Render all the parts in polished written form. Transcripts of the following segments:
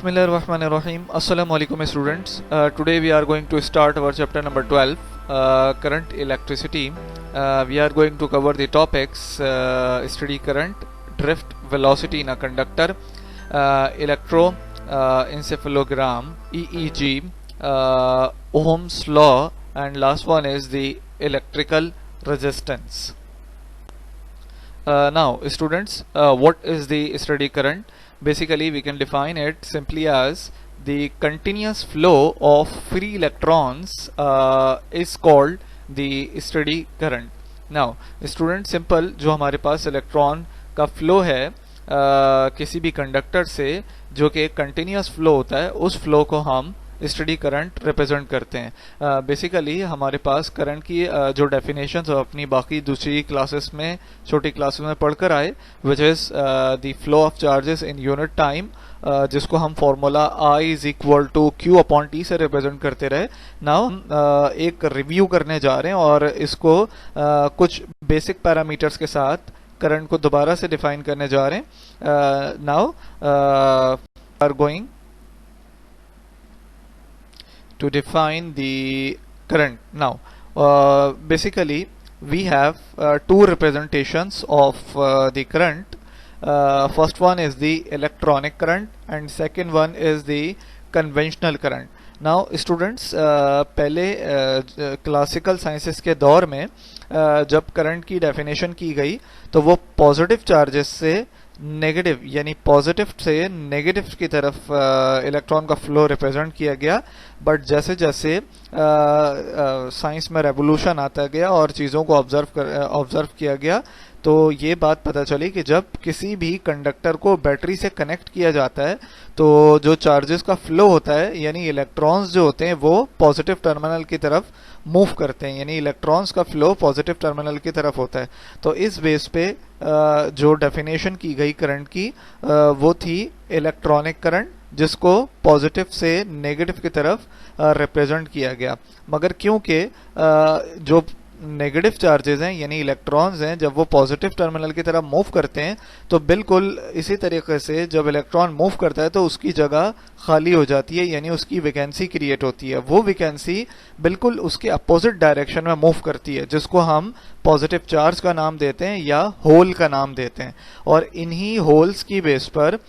Bismillahirrahmanirrahim. Assalamu alaikum students. Today we are going to start our chapter number 12, current electricity. We are going to cover the topics steady current, drift velocity in a conductor, electroencephalogram, EEG, Ohm's law, and last one is the electrical resistance. Now students, what is the steady current? Basically we can define it simply as the continuous flow of free electrons is called the steady current. Now student, simple जो हमारे पास electron का flow है किसी भी conductor से जो कि continuous flow होता है, उस फ्लो को हम स्टडी करंट रिप्रेजेंट करते हैं. बेसिकली हमारे पास करंट की जो डेफिनेशन अपनी बाकी दूसरी क्लासेस में, छोटी क्लासेस में पढ़कर आए, which is the flow of charges in unit time, जिसको हम formula I is equal to Q upon T से रिप्रेजेंट करते रहे. नाउ एक रिव्यू करने जा रहे हैं और इसको कुछ बेसिक पैरामीटर्स के साथ करंट को दोबारा से डिफाइन करने जा रहे हैं. Now are going to define the current. Now basically we have two representations of the current. First one is the electronic current and second one is the conventional current. Now students, पहले classical sciences के दौर में जब current की definition की गई तो वो पॉजिटिव चार्जेस से नेगेटिव, यानी पॉजिटिव से नेगेटिव की तरफ इलेक्ट्रॉन का फ्लो रिप्रेजेंट किया गया. बट जैसे जैसे साइंस में रेवोल्यूशन आता गया और चीज़ों को ऑब्जर्व किया गया, तो ये बात पता चली कि जब किसी भी कंडक्टर को बैटरी से कनेक्ट किया जाता है तो जो चार्जेस का फ्लो होता है, यानी इलेक्ट्रॉन्स जो होते हैं वो पॉजिटिव टर्मिनल की तरफ मूव करते हैं, यानी इलेक्ट्रॉन्स का फ्लो पॉजिटिव टर्मिनल की तरफ होता है. तो इस बेस पे जो डेफिनेशन की गई करंट की वो थी इलेक्ट्रॉनिक करंट, जिसको पॉजिटिव से नेगेटिव की तरफ रिप्रेजेंट किया गया. मगर क्योंकि जो नेगेटिव चार्जेस हैं यानी इलेक्ट्रॉन्स हैं, जब वो पॉजिटिव टर्मिनल की तरफ मूव करते हैं तो बिल्कुल इसी तरीके से जब इलेक्ट्रॉन मूव करता है तो उसकी जगह खाली हो जाती है, यानी उसकी वैकेंसी क्रिएट होती है. वो वैकेंसी बिल्कुल उसके अपोजिट डायरेक्शन में मूव करती है, जिसको हम पॉजिटिव चार्ज का नाम देते हैं या होल का नाम देते हैं. और इन्हीं होल्स की बेस पर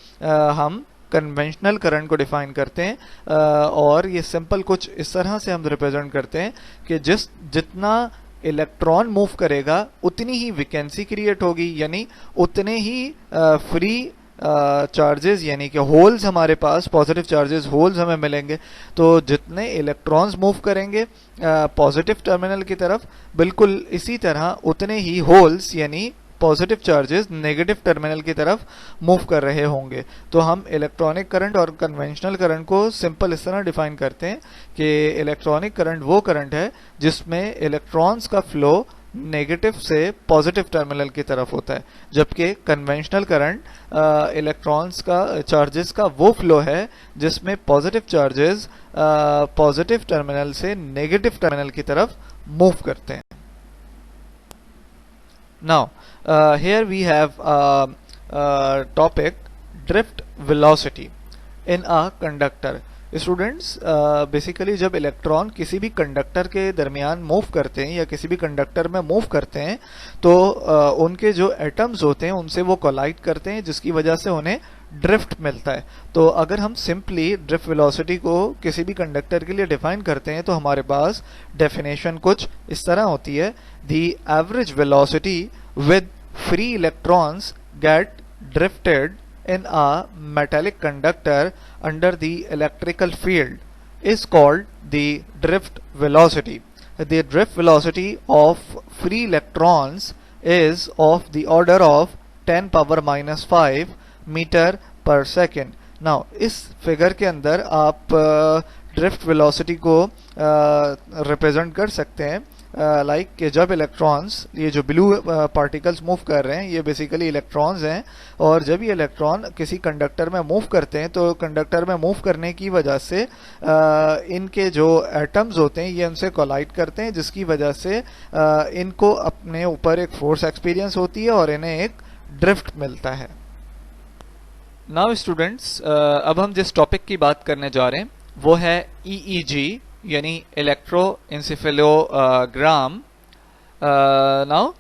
हम कन्वेंशनल करंट को डिफाइन करते हैं. और ये सिंपल कुछ इस तरह से हम रिप्रेजेंट करते हैं कि जितना इलेक्ट्रॉन मूव करेगा उतनी ही वैकेंसी क्रिएट होगी, यानी उतने ही फ्री चार्जेस यानी कि होल्स हमारे पास, पॉजिटिव चार्जेस होल्स हमें मिलेंगे. तो जितने इलेक्ट्रॉन्स मूव करेंगे पॉजिटिव टर्मिनल की तरफ, बिल्कुल इसी तरह उतने ही होल्स यानी पॉजिटिव चार्जेस नेगेटिव टर्मिनल की तरफ मूव कर रहे होंगे. तो हम इलेक्ट्रॉनिक करंट और कन्वेंशनल करंट को सिंपल इस तरह डिफाइन करते हैं कि इलेक्ट्रॉनिक करंट वो करंट है जिसमें इलेक्ट्रॉन्स का फ्लो नेगेटिव से पॉजिटिव टर्मिनल की तरफ होता है, जबकि कन्वेंशनल करंट इलेक्ट्रॉन्स का चार्जेस का वो फ्लो है जिसमें पॉजिटिव चार्जेस पॉजिटिव टर्मिनल से नेगेटिव टर्मिनल की तरफ मूव करते हैं. Now here we have topic drift velocity in a conductor. Students, basically जब इलेक्ट्रॉन किसी भी कंडक्टर के दरमियान मूव करते हैं या किसी भी कंडक्टर में मूव करते हैं तो उनके जो एटम्स होते हैं उनसे वो कोलाइड करते हैं, जिसकी वजह से उन्हें ड्रिफ्ट मिलता है. तो अगर हम सिंपली ड्रिफ्ट वेलोसिटी को किसी भी कंडक्टर के लिए डिफाइन करते हैं तो हमारे पास डेफिनेशन कुछ इस तरह होती है: the average velocity with free electrons get drifted in a metallic conductor under the electrical field is called the drift velocity. The drift velocity of free electrons is of the order of 10 power minus 5 meter per second. Now इस figure के अंदर आप drift velocity को represent कर सकते हैं like कि जब इलेक्ट्रॉन्स, ये जो ब्लू पार्टिकल्स मूव कर रहे हैं ये बेसिकली इलेक्ट्रॉन्स हैं, और जब ये इलेक्ट्रॉन किसी कंडक्टर में मूव करते हैं तो कंडक्टर में मूव करने की वजह से इनके जो एटम्स होते हैं ये उनसे कोलाइड करते हैं, जिसकी वजह से इनको अपने ऊपर एक फोर्स एक्सपीरियंस होती है और इन्हें एक ड्रिफ्ट मिलता है. नाउ स्टूडेंट्स, अब हम जिस टॉपिक की बात करने जा रहे हैं वो है EEG यानी इलेक्ट्रोएन्सेफेलोग्राम। नाउ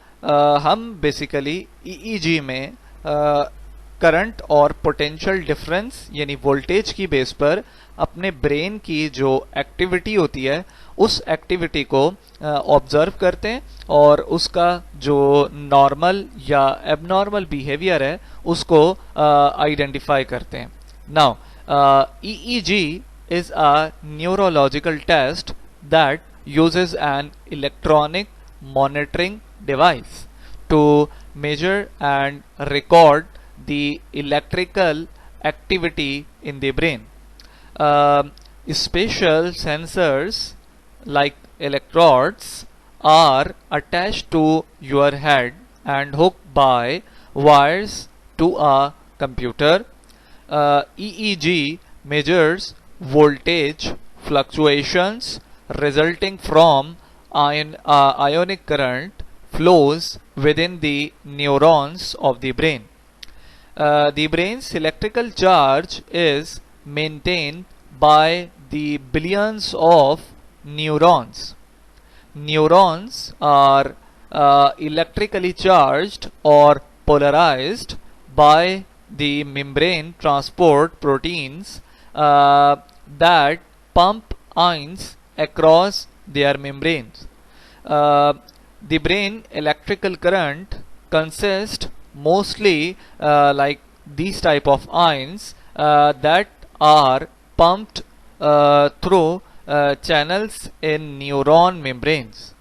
हम बेसिकली EEG में करंट और पोटेंशियल डिफरेंस यानी वोल्टेज की बेस पर अपने ब्रेन की जो एक्टिविटी होती है उस एक्टिविटी को ऑब्जर्व करते हैं और उसका जो नॉर्मल या एबनॉर्मल बिहेवियर है उसको आइडेंटिफाई करते हैं। Now EEG is a neurological test that uses an electronic monitoring device to measure and record the electrical activity in the brain. Special sensors like electrodes are attached to your head and hooked by wires to a computer. EEG measures voltage fluctuations resulting from ionic current flows within the neurons of the brain. The brain's electrical charge is maintained by the billions of neurons. Neurons are electrically charged or polarized by the membrane transport proteins that pump ions across their membranes. The brain electrical current consists mostly like these type of ions that are pumped through channels in neuron membranes.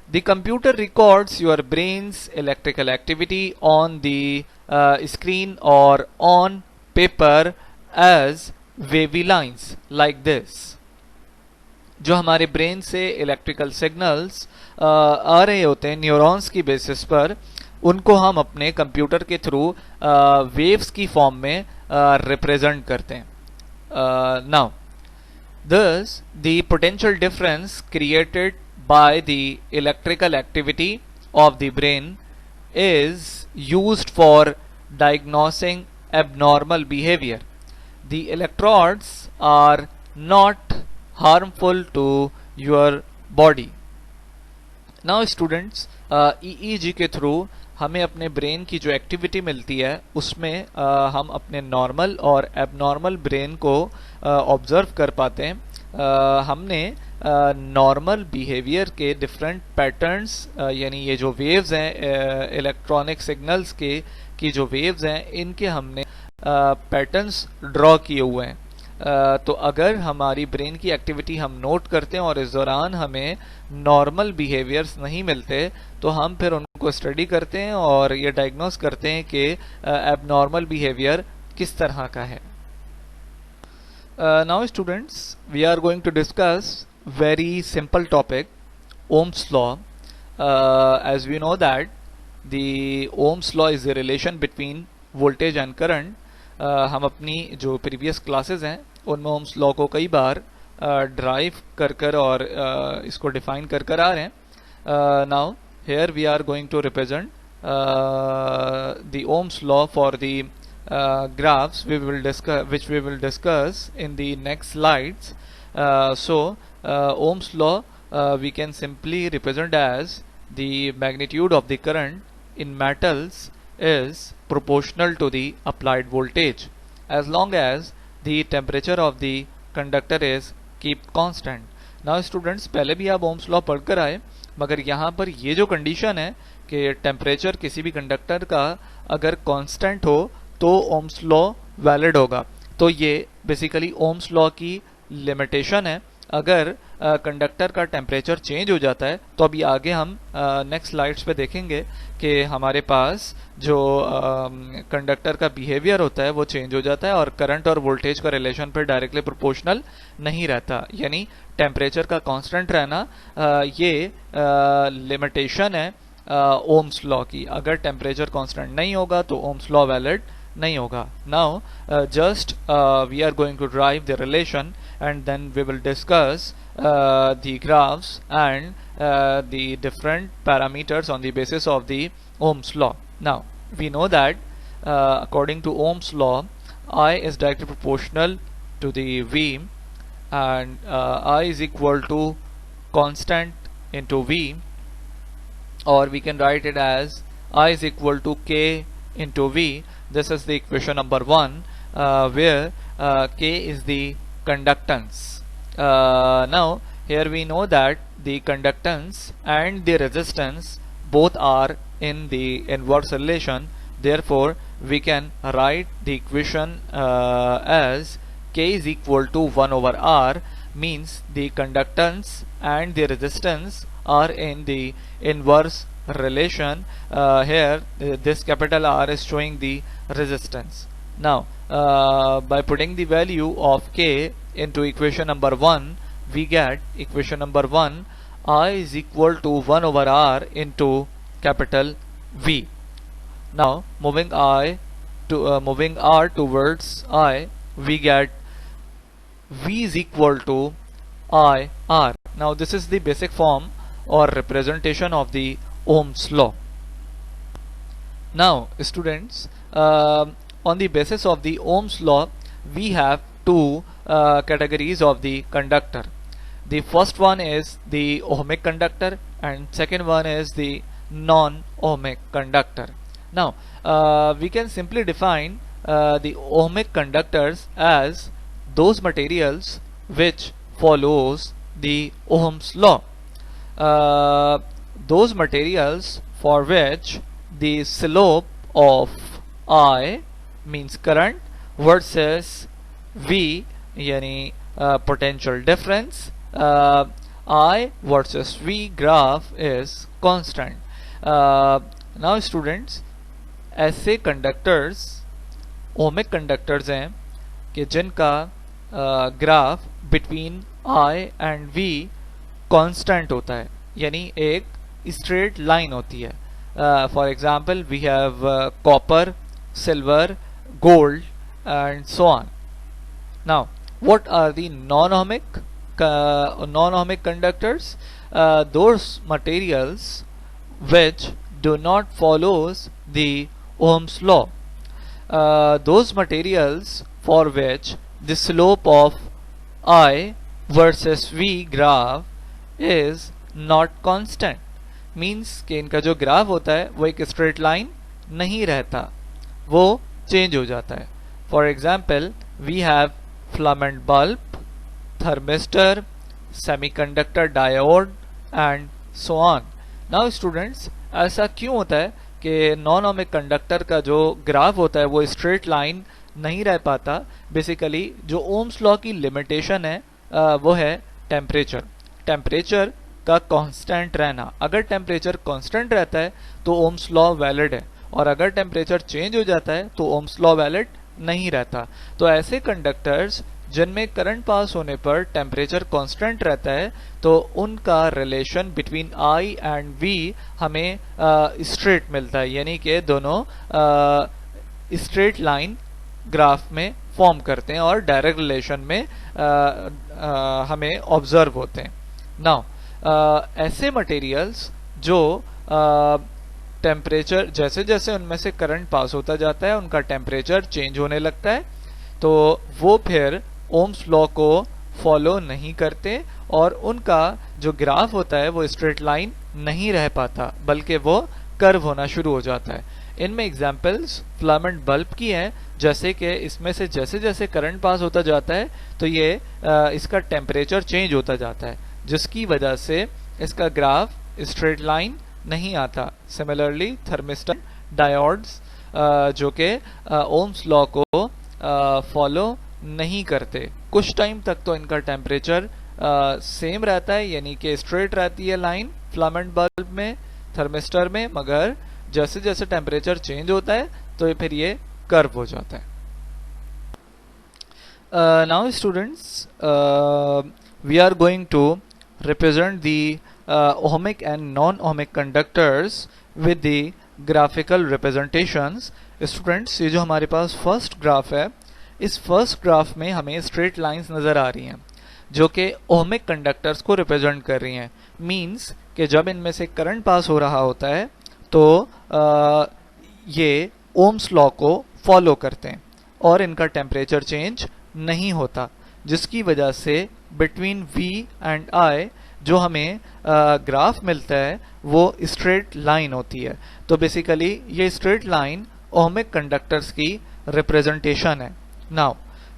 The computer records your brain's electrical activity on the screen or on paper as wavy lines like this. जो हमारे brain से electrical signals आ रहे होते हैं neurons की basis पर, उनको हम अपने कंप्यूटर के थ्रू वेव्स की फॉर्म में रिप्रेजेंट करते हैं. Now thus the potential difference created by the electrical activity of the brain is used for diagnosing abnormal behavior. The electrodes are not harmful to your body. Now students, EEG के through हमें अपने brain की जो activity मिलती है उसमें हम अपने नॉर्मल और एबनॉर्मल ब्रेन को ऑब्जर्व कर पाते हैं. हमने नॉर्मल बिहेवियर के डिफरेंट पैटर्न्स यानी ये जो वेव्स हैं इलेक्ट्रॉनिक सिग्नल्स के की जो वेव्स हैं इनके हमने पैटर्न्स ड्रॉ किए हुए हैं. तो अगर हमारी ब्रेन की एक्टिविटी हम नोट करते हैं और इस दौरान हमें नॉर्मल बिहेवियर्स नहीं मिलते तो हम फिर उनको स्टडी करते हैं और ये डायग्नोस करते हैं कि एबनॉर्मल बिहेवियर किस तरह का है. Now students, we are going to discuss very simple topic, Ohm's law. As we know that the Ohm's law is the relation between voltage and current. हम अपनी जो previous classes हैं उनमें Ohm's law को कई बार ड्राइव कर और इसको डिफाइन कर आ रहे हैं. Now here we are going to represent the Ohm's law for the graphs which we will discuss in the next slides. Ohm's law we can simply represent as the magnitude of the current in metals is proportional to the applied voltage as long as the temperature of the conductor is kept constant. Now students, पहले भी आप Ohm's law पढ़कर आए, मगर यहाँ पर ये जो कंडीशन है कि टेम्परेचर किसी भी कंडक्टर का अगर कांस्टेंट हो तो Ohm's law वैलिड होगा. तो ये बेसिकली Ohm's law की लिमिटेशन है. अगर कंडक्टर का टेम्परेचर चेंज हो जाता है तो अभी आगे हम नेक्स्ट स्लाइड्स पे देखेंगे कि हमारे पास जो कंडक्टर का बिहेवियर होता है वो चेंज हो जाता है और करंट और वोल्टेज का रिलेशन पर डायरेक्टली प्रोपोर्शनल नहीं रहता. यानी टेम्परेचर का कांस्टेंट रहना ये लिमिटेशन है Ohm's लॉ की. अगर टेम्परेचर कांस्टेंट नहीं होगा तो Ohm's लॉ वैलिड नहीं होगा. Now just we are going to drive the relation and then we will discuss the graphs and the different parameters on the basis of the Ohm's law. Now we know that according to Ohm's law I is directly proportional to the V, and I is equal to constant into V, or we can write it as I is equal to K into V. This is the equation number 1, where K is the conductance. Now here we know that the conductance and the resistance both are in the inverse relation. Therefore we can write the equation as K is equal to 1 over R, means the conductance and the resistance are in the inverse relation. Here this capital R is showing the resistance. Now by putting the value of K into equation number 1, we get equation number 1, I is equal to 1 over R into capital V. Now moving R towards I, we get V is equal to I R. Now this is the basic form or representation of the Ohm's law. Now students, on the basis of the Ohm's law, we have two categories of the conductor. The first one is the ohmic conductor and second one is the non-ohmic conductor. Now we can simply define the ohmic conductors as those materials which follows the Ohm's law. Those materials for which the slope of I means current versus V यानी potential difference, I versus V graph is constant. Now students, ऐसे conductors ohmic conductors हैं कि जिनका graph between I and V constant होता है, यानी एक straight line होती है. For example we have copper, silver, gold and so on. Now what are the non-ohmic conductors? Those materials which do not follows the Ohm's law. Those materials for which the slope of I versus V graph is not constant, means कि इनका जो graph होता है वो एक straight line नहीं रहता, वो चेंज हो जाता है. For example we have filament bulb, thermistor, semiconductor diode and so on. Now students, ऐसा क्यों होता है कि नॉन ओमिक कंडक्टर का जो ग्राफ होता है वो स्ट्रेट लाइन नहीं रह पाता? बेसिकली जो ओम्स लॉ की लिमिटेशन है वो है टेम्परेचर. टेम्परेचर का कांस्टेंट रहना. अगर टेम्परेचर कांस्टेंट रहता है तो ओम्स लॉ वैलिड है, और अगर टेम्परेचर चेंज हो जाता है तो ओम्स लॉ वैलिड नहीं रहता. तो ऐसे कंडक्टर्स जिनमें करंट पास होने पर टेम्परेचर कांस्टेंट रहता है तो उनका relation between I and V हमें स्ट्रेट मिलता है, यानी कि दोनों स्ट्रेट लाइन ग्राफ में फॉर्म करते हैं और डायरेक्ट रिलेशन में हमें ऑब्जर्व होते हैं. नाउ ऐसे मटेरियल्स जो टेम्परेचर जैसे जैसे उनमें से करंट पास होता जाता है उनका टेम्परेचर चेंज होने लगता है, तो वो फिर ओम्स लॉ को फॉलो नहीं करते और उनका जो ग्राफ होता है वो स्ट्रेट लाइन नहीं रह पाता, बल्कि वो कर्व होना शुरू हो जाता है. इनमें एग्जांपल्स फिलामेंट बल्ब की हैं, जैसे कि इसमें से जैसे जैसे करंट पास होता जाता है तो ये इसका टेम्परेचर चेंज होता जाता है, जिसकी वजह से इसका ग्राफ स्ट्रेट लाइन नहीं आता. सिमिलरली थर्मिस्टर डायोड्स जो कि ओम्स लॉ को फॉलो नहीं करते, कुछ टाइम तक तो इनका टेम्परेचर सेम रहता है, यानी कि स्ट्रेट रहती है लाइन फिलामेंट बल्ब में, थर्मिस्टर में, मगर जैसे जैसे टेम्परेचर चेंज होता है तो फिर ये कर्व हो जाता है. Now students, we are going to represent the ohmic and non-ohmic conductors with the graphical representations. Students, ये जो हमारे पास फर्स्ट ग्राफ है, इस फर्स्ट ग्राफ में हमें स्ट्रेट लाइंस नज़र आ रही हैं जो कि ओहमिक कंडक्टर्स को रिप्रेजेंट कर रही हैं. मींस कि जब इनमें से करंट पास हो रहा होता है तो ये ओम्स लॉ को फॉलो करते हैं. और इनका टेम्परेचर चेंज नहीं होता, जिसकी वजह से बिटवीन V एंड I जो हमें ग्राफ मिलता है वो स्ट्रेट लाइन होती है। तो बेसिकली ये स्ट्रेट लाइन ओहमिक कंडक्टर्स की रिप्रेजेंटेशन है। नाउ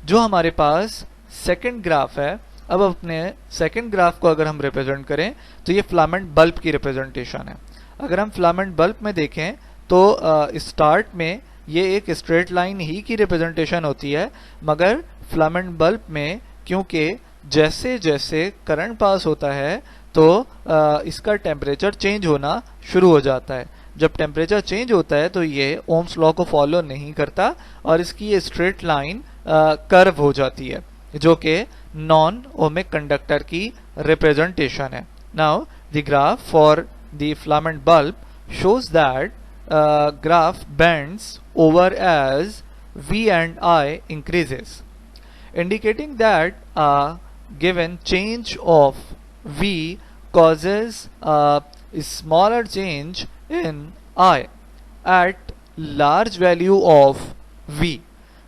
जो हमारे पास सेकंड ग्राफ है, अब अपने सेकंड ग्राफ को अगर हम रिप्रेजेंट करें तो ये फिलामेंट बल्ब की रिप्रेजेंटेशन है। अगर हम फिलामेंट बल्ब में देखें तो स्टार्ट में ये एक स्ट्रेट लाइन ही की रिप्रेजेंटेशन होती है, मगर फिलामेंट बल्ब में क्योंकि जैसे जैसे करंट पास होता है तो इसका टेम्परेचर चेंज होना शुरू हो जाता है। जब टेम्परेचर चेंज होता है तो ये ओम्स लॉ को फॉलो नहीं करता और इसकी ये स्ट्रेट लाइन कर्व हो जाती है, जो कि नॉन ओमिक कंडक्टर की रिप्रेजेंटेशन है। Now the graph for the filament bulb shows that graph bends over as V and I increases, indicating that a given change of V causes a smaller change in I at large value of V.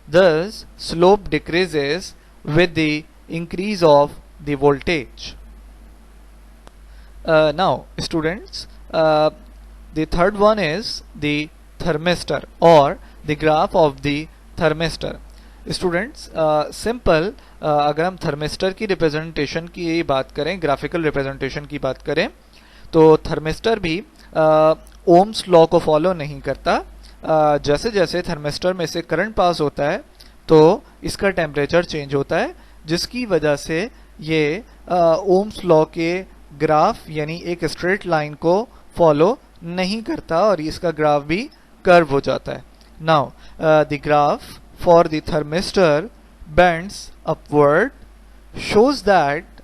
Thus, slope decreases with the increase of the voltage. Now, students, the third one is the thermistor or the graph of the thermistor. Students simple अगर हम thermistor की representation की बात करें, graphical representation की बात करें, तो थर्मिस्टर भी ओम्स लॉ को फॉलो नहीं करता। जैसे जैसे थर्मिस्टर में से करंट पास होता है तो इसका टेम्परेचर चेंज होता है, जिसकी वजह से ये ओम्स लॉ के ग्राफ यानी एक स्ट्रेट लाइन को फॉलो नहीं करता और इसका ग्राफ भी कर्व हो जाता है। Now the graph for the thermistor bends upward, shows that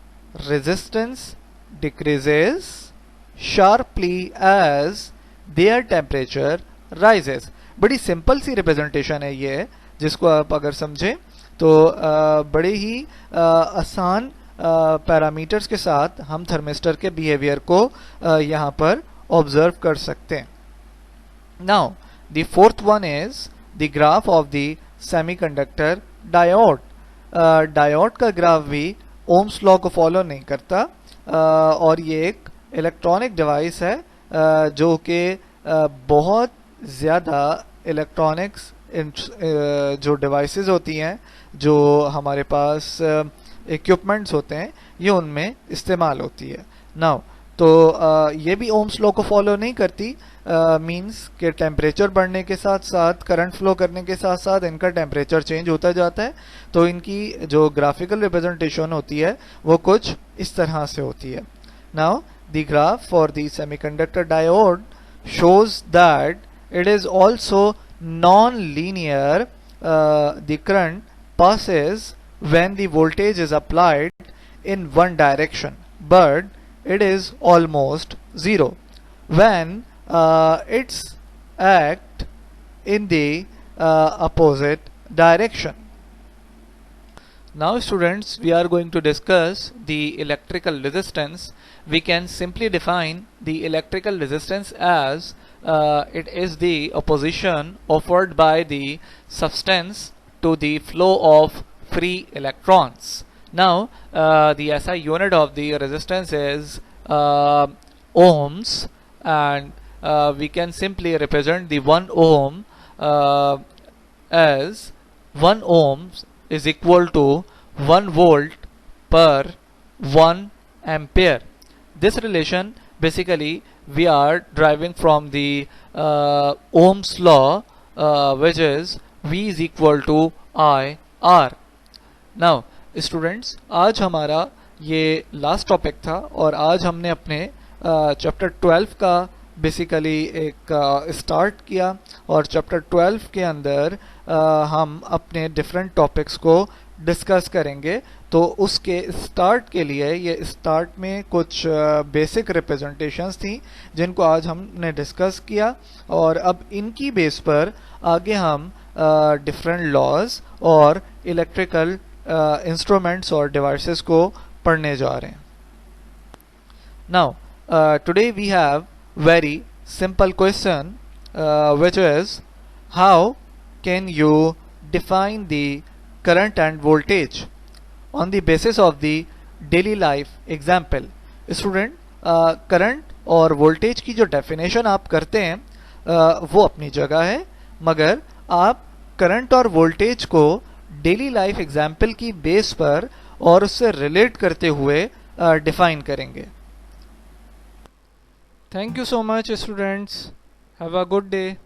resistance decreases sharply as their temperature rises. बड़ी सिंपल सी रिप्रेजेंटेशन है ये, जिसको आप अगर समझें तो बड़े ही आसान पैरामीटर्स के साथ हम थर्मिस्टर के बिहेवियर को यहाँ पर ऑब्जर्व कर सकते हैं। Now the fourth one is the graph of the semiconductor diode. Diode का ग्राफ भी ओम्स लॉ को फॉलो नहीं करता और ये एक इलेक्ट्रॉनिक डिवाइस है जो कि बहुत ज़्यादा इलेक्ट्रॉनिक्स जो डिवाइसेस होती हैं, जो हमारे पास इक्विपमेंट्स होते हैं, ये उनमें इस्तेमाल होती है। नाउ तो ये भी ओम्स लॉ को फॉलो नहीं करती, मींस के टेम्परेचर बढ़ने के साथ साथ करंट फ्लो करने के साथ साथ इनका टेम्परेचर चेंज होता जाता है। तो इनकी जो ग्राफिकल रिप्रेजेंटेशन होती है वो कुछ इस तरह से होती है। Now the graph for the semiconductor diode shows that it is also non-linear. The current passes when the voltage is applied in one direction, but it is almost zero when it's act in the opposite direction. Now students, we are going to discuss the electrical resistance. We can simply define the electrical resistance as it is the opposition offered by the substance to the flow of free electrons. Now the SI unit of the resistance is ohms, and we can simply represent the 1 ohm as 1 ohm is equal to 1 volt per 1 ampere. This relation basically we are deriving from the Ohm's law, which is V is equal to I R. Now students, आज हमारा ये last topic था और आज हमने अपने chapter 12 का basically एक स्टार्ट किया और चैप्टर 12 के अंदर हम अपने डिफरेंट टॉपिक्स को डिस्कस करेंगे। तो उसके स्टार्ट के लिए ये स्टार्ट में कुछ बेसिक रिप्रेजेंटेशंस थी जिनको आज हमने डिस्कस किया और अब इनकी बेस पर आगे हम डिफरेंट लॉज और इलेक्ट्रिकल इंस्ट्रूमेंट्स और डिवाइसेस को पढ़ने जा रहे हैं। Now today we have very simple question which is how can you define the current and voltage on the basis of the daily life example. Student current और voltage की जो definition आप करते हैं वो अपनी जगह है, मगर आप करंट और वोल्टेज को डेली लाइफ एग्जाम्पल की बेस पर और उससे रिलेट करते हुए डिफाइन करेंगे. Thank you so much students. Have a good day.